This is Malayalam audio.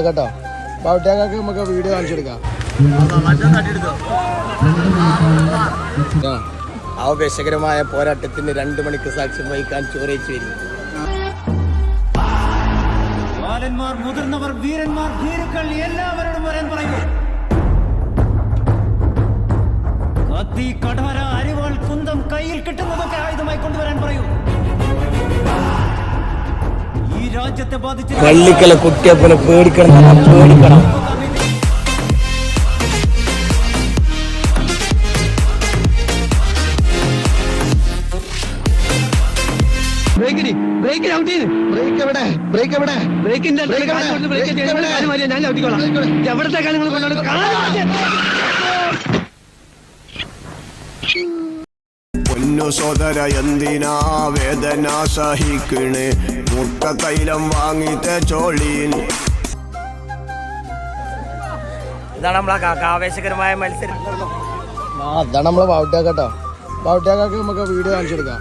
കേട്ടോ ബാവുട്ടാക്ക് നമുക്ക് വീഡിയോ കാണിച്ചെടുക്കാം. ആവേശകരമായ പോരാട്ടത്തിന് 2 മണിക്ക് സാക്ഷ്യം വഹിക്കാൻ ചോരയിച്ചു വരും. മുതിർന്നവർ, വീരന്മാർ, ഭീരുക്കൾ എല്ലാവരോടും വരാൻ പറയൂ. കത്തി, കഠാര, അരിവാൾ, കുന്തം കയ്യിൽ കിട്ടുന്നതൊക്കെ ആയുധമായി കൊണ്ടുവരാൻ പറയൂ. ഈ രാജ്യത്തെ ബാധിച്ച പള്ളിക്കല കുട്ടിയപ്പനെ പേടിക്കണം. പൊന്നു സോദര എന്തിനാ വേദന സഹിക്കണേ, മുട്ട തൈലം വാങ്ങിത്തെ ചോളീൻ. ഇതാണ് നമ്മളെ ആവേശകരമായ മത്സരം. അതാണ് നമ്മളെ ബാവുട്ടാക്ക് കേട്ടോ. ബാവുട്ടാക്ക് നമുക്ക് വീഡിയോ കാണിച്ചെടുക്കാം.